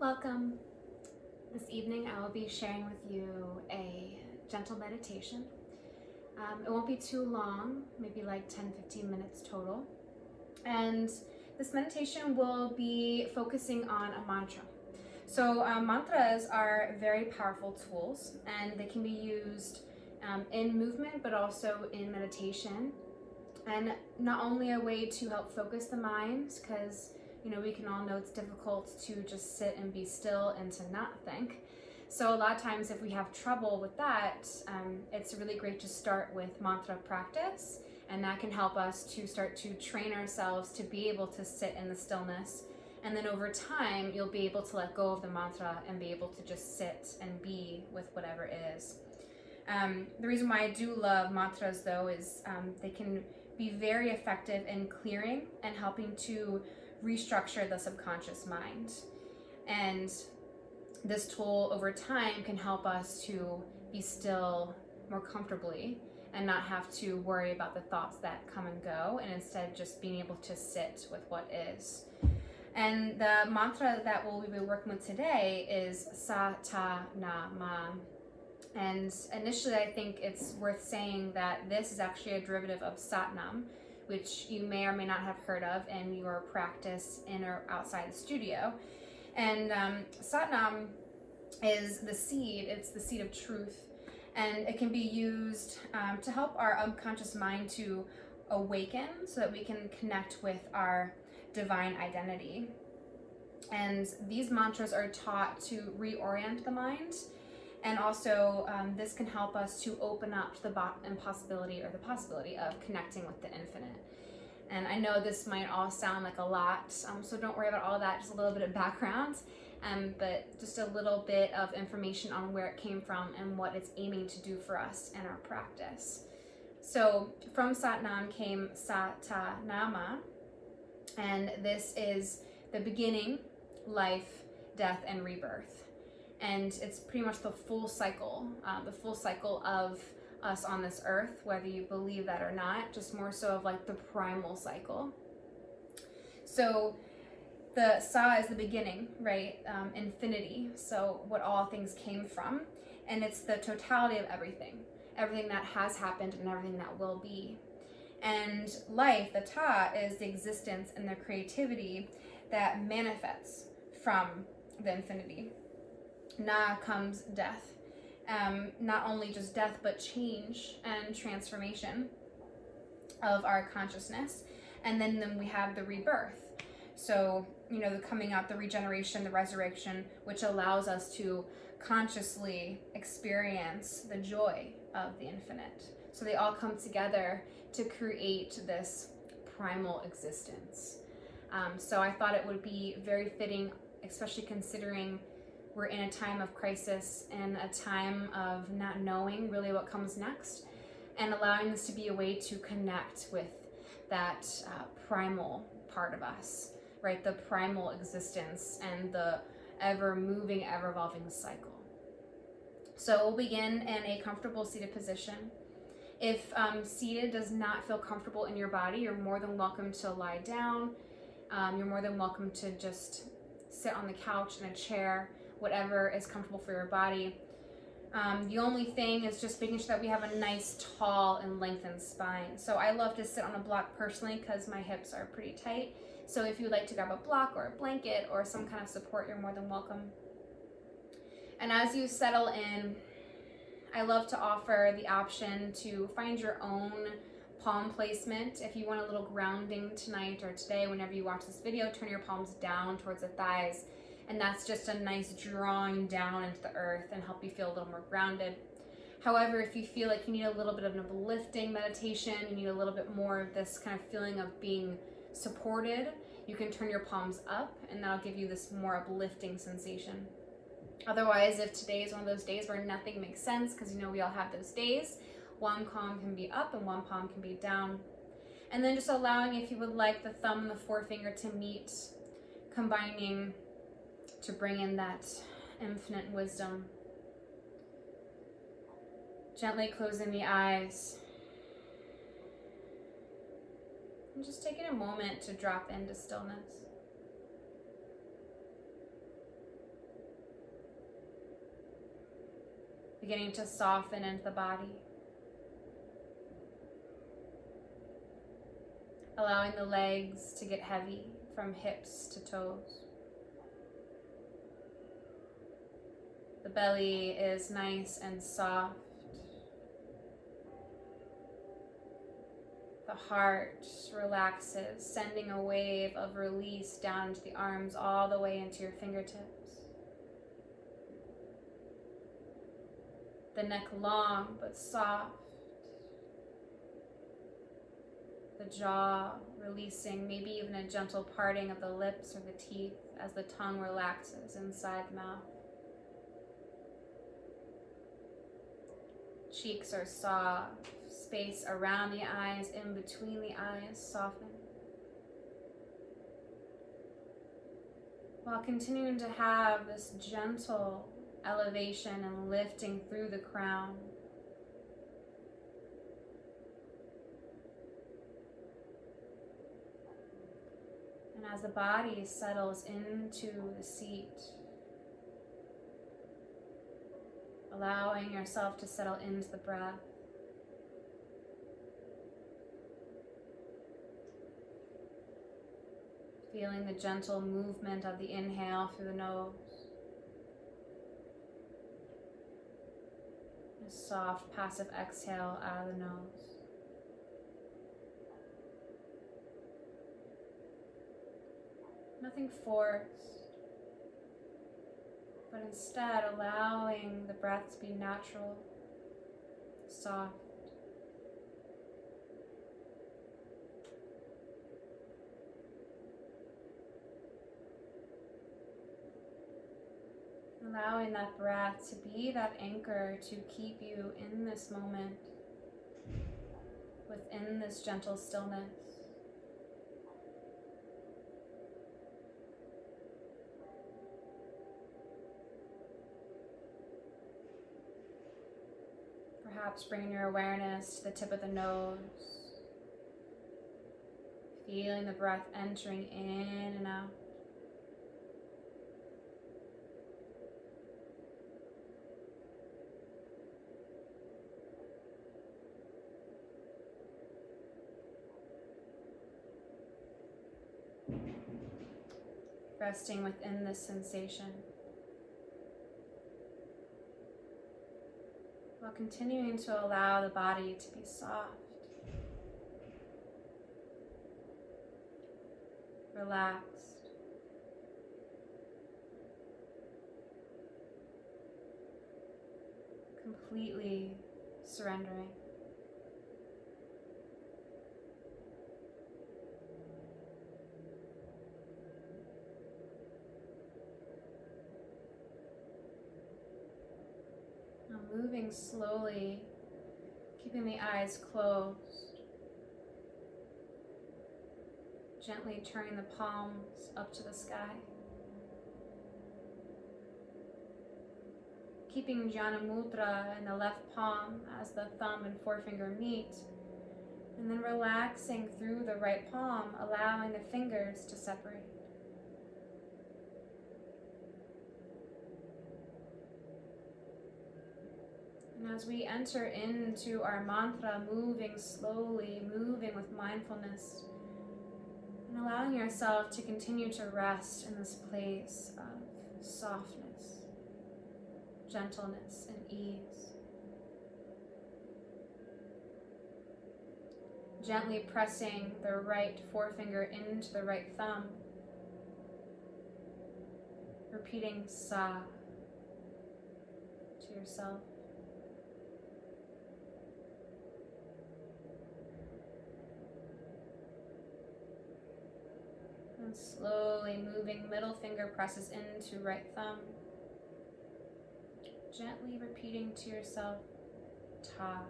Welcome. This evening I will be sharing with you a gentle meditation. It won't be too long, maybe like 10-15 minutes total. And this meditation will be focusing on a mantra. So mantras are very powerful tools, and they can be used in movement but also in meditation. And not only a way to help focus the mind, because we can all know it's difficult to just sit and be still and to not think. So a lot of times if we have trouble with that, it's really great to start with mantra practice, and that can help us to start to train ourselves to be able to sit in the stillness. And then over time, you'll be able to let go of the mantra and be able to just sit and be with whatever is. The reason why I do love mantras though is they can be very effective in clearing and helping to restructure the subconscious mind. And this tool over time can help us to be still more comfortably and not have to worry about the thoughts that come and go, and instead just being able to sit with what is. And the mantra that we'll be working with today is Sa Ta Na Ma. And initially I think it's worth saying that this is actually a derivative of Satnam, which you may or may not have heard of in your practice in or outside the studio. And Satnam is the seed, it's the seed of truth, and it can be used to help our unconscious mind to awaken so that we can connect with our divine identity. And these mantras are taught to reorient the mind, and also this can help us to open up to the possibility of connecting with the infinite. And I know this might all sound like a lot, so don't worry about all of that, just a little bit of background, but just a little bit of information on where it came from and what it's aiming to do for us in our practice. So from Satnam came Sa Ta Na Ma, and this is the beginning, life, death, and rebirth. And it's pretty much the full cycle of us on this earth, whether you believe that or not, just more so of like the primal cycle. So the Sa is the beginning, right? Infinity, so what all things came from. And it's the totality of everything that has happened and everything that will be. And life, the Ta, is the existence and the creativity that manifests from the infinity. Na comes death. Not only just death, but change and transformation of our consciousness. And then we have the rebirth. So, the coming out, the regeneration, the resurrection, which allows us to consciously experience the joy of the infinite. So they all come together to create this primal existence. So I thought it would be very fitting, especially considering we're in a time of crisis and a time of not knowing really what comes next, and allowing this to be a way to connect with that primal part of us, right? The primal existence and the ever-moving, ever-evolving cycle. So we'll begin in a comfortable seated position. If seated does not feel comfortable in your body, you're more than welcome to lie down. You're more than welcome to just sit on the couch, in a chair, whatever is comfortable for your body. The only thing is just making sure that we have a nice, tall, and lengthened spine. So I love to sit on a block personally because my hips are pretty tight. So if you'd like to grab a block or a blanket or some kind of support, you're more than welcome. And as you settle in, I love to offer the option to find your own palm placement. If you want a little grounding tonight or today, whenever you watch this video, turn your palms down towards the thighs. And that's just a nice drawing down into the earth and help you feel a little more grounded. However, if you feel like you need a little bit of an uplifting meditation, you need a little bit more of this kind of feeling of being supported, you can turn your palms up, and that'll give you this more uplifting sensation. Otherwise, if today is one of those days where nothing makes sense, because we all have those days, one palm can be up and one palm can be down. And then just allowing, if you would like, the thumb and the forefinger to meet, combining to bring in that infinite wisdom. Gently closing the eyes. And just taking a moment to drop into stillness. beginning to soften into the body. Allowing the legs to get heavy from hips to toes. The belly is nice and soft. The heart relaxes, sending a wave of release down into the arms all the way into your fingertips. The neck long but soft. The jaw releasing, maybe even a gentle parting of the lips or the teeth as the tongue relaxes inside the mouth. Cheeks are soft, space around the eyes, in between the eyes, soften. While continuing to have this gentle elevation and lifting through the crown. And as the body settles into the seat, allowing yourself to settle into the breath. Feeling the gentle movement of the inhale through the nose. A soft, passive exhale out of the nose. Nothing forced, but instead allowing the breath to be natural, soft. Allowing that breath to be that anchor to keep you in this moment, within this gentle stillness. Perhaps bringing your awareness to the tip of the nose, feeling the breath entering in and out. Resting within this sensation, while continuing to allow the body to be soft, relaxed, completely surrendering. Moving slowly, keeping the eyes closed. Gently turning the palms up to the sky. Keeping Jnana Mudra in the left palm as the thumb and forefinger meet. And then relaxing through the right palm, allowing the fingers to separate. And as we enter into our mantra, moving slowly, moving with mindfulness, and allowing yourself to continue to rest in this place of softness, gentleness, and ease. Gently pressing the right forefinger into the right thumb, repeating Sa to yourself. And slowly moving, middle finger presses into right thumb. Gently repeating to yourself, Ta.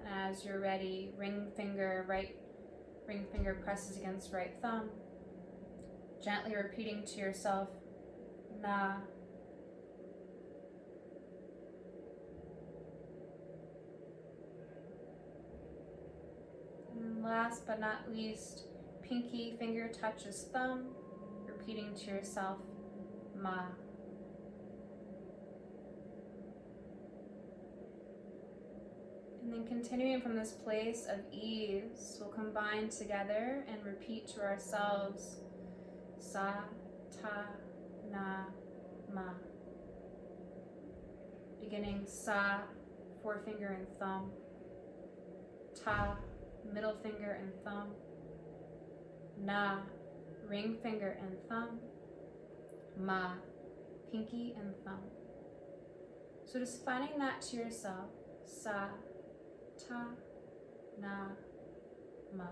And as you're ready, right ring finger presses against right thumb. Gently repeating to yourself, Na. And last but not least, pinky finger touches thumb, repeating to yourself, Ma. And then continuing from this place of ease, we'll combine together and repeat to ourselves, Sa, Ta, Na, Ma. Beginning Sa, forefinger and thumb. Ta, middle finger and thumb. Na, ring finger and thumb. Ma, pinky and thumb. So just finding that to yourself. Sa, ta, na, ma.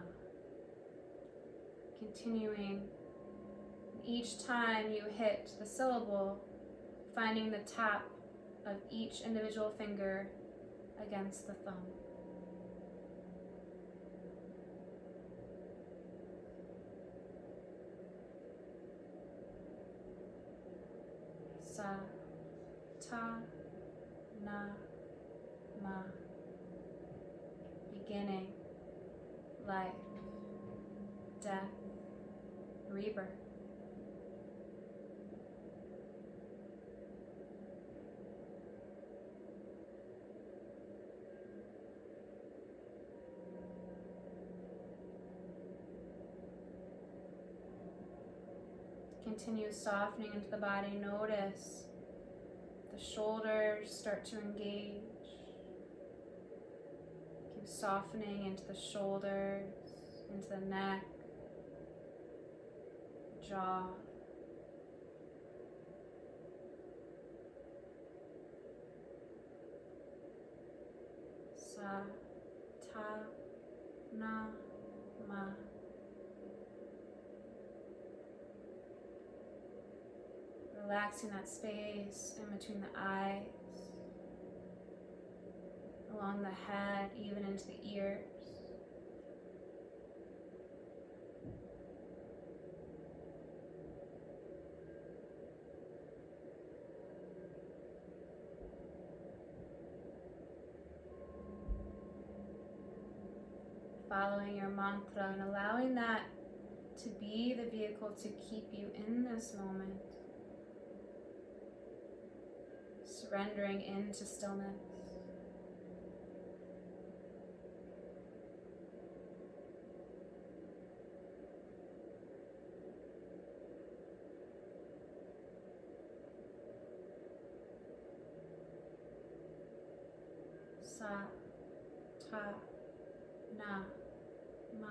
Continuing. Each time you hit the syllable, finding the tap of each individual finger against the thumb. Sa, ta, na, ma. Beginning, life, death, rebirth. Continue softening into the body. Notice the shoulders start to engage. Keep softening into the shoulders, into the neck, jaw. Sa, ta, na, ma. Relaxing that space in between the eyes, along the head, even into the ears. Following your mantra and allowing that to be the vehicle to keep you in this moment. Surrendering into stillness. Sa, ta, na, ma.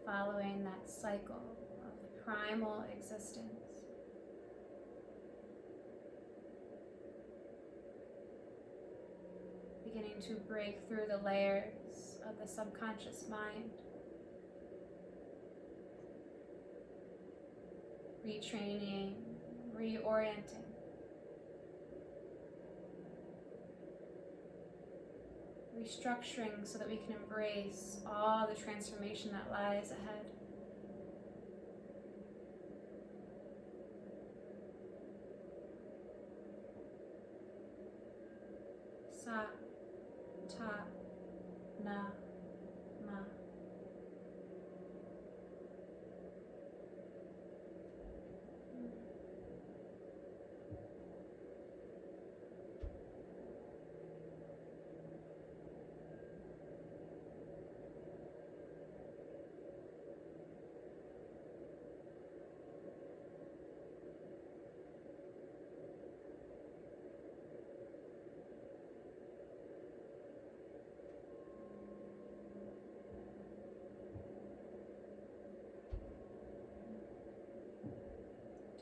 Following that cycle of primal existence. Beginning to break through the layers of the subconscious mind. Retraining, reorienting. Restructuring so that we can embrace all the transformation that lies ahead. Sa, ta, na, ma.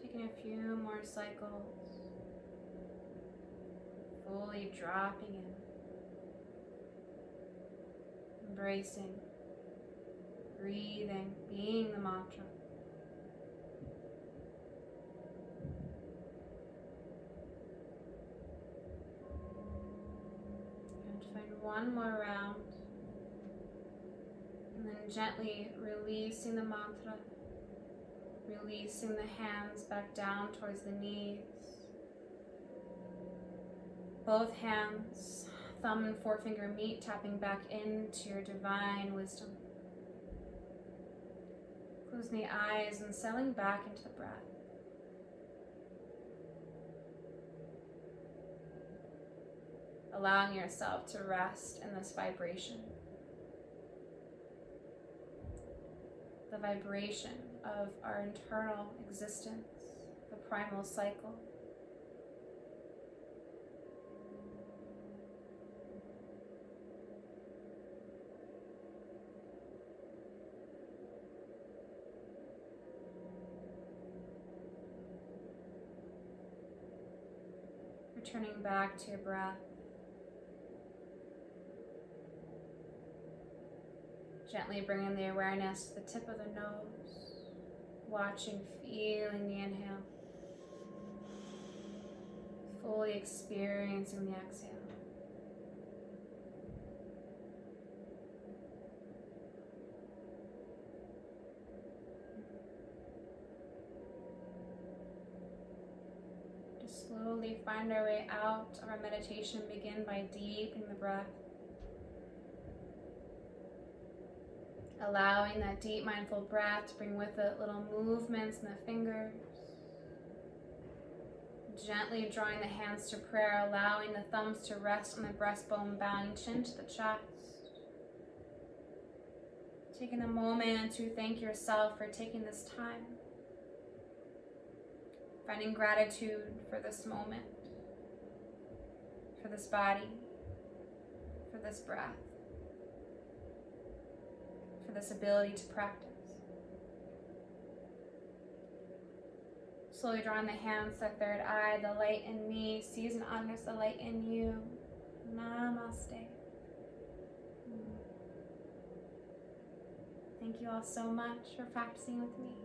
Taking a few more cycles, fully dropping in, embracing, breathing, being the mantra. And find one more round, and then gently releasing the mantra. Releasing the hands back down towards the knees. Both hands, thumb and forefinger meet, tapping back into your divine wisdom. Closing the eyes and settling back into the breath. Allowing yourself to rest in this vibration. The vibration of our internal existence, the primal cycle. Returning back to your breath. Gently bringing the awareness to the tip of the nose. Watching, feeling the inhale. Fully experiencing the exhale. Just slowly find our way out of our meditation. Begin by deepening the breath. Allowing that deep mindful breath to bring with it little movements in the fingers. Gently drawing the hands to prayer, allowing the thumbs to rest on the breastbone, bowing chin to the chest. Taking a moment to thank yourself for taking this time. Finding gratitude for this moment, for this body, for this breath, for this ability to practice. Slowly drawing the hands to the third eye, the light in me sees and honors the light in you. Namaste. Thank you all so much for practicing with me.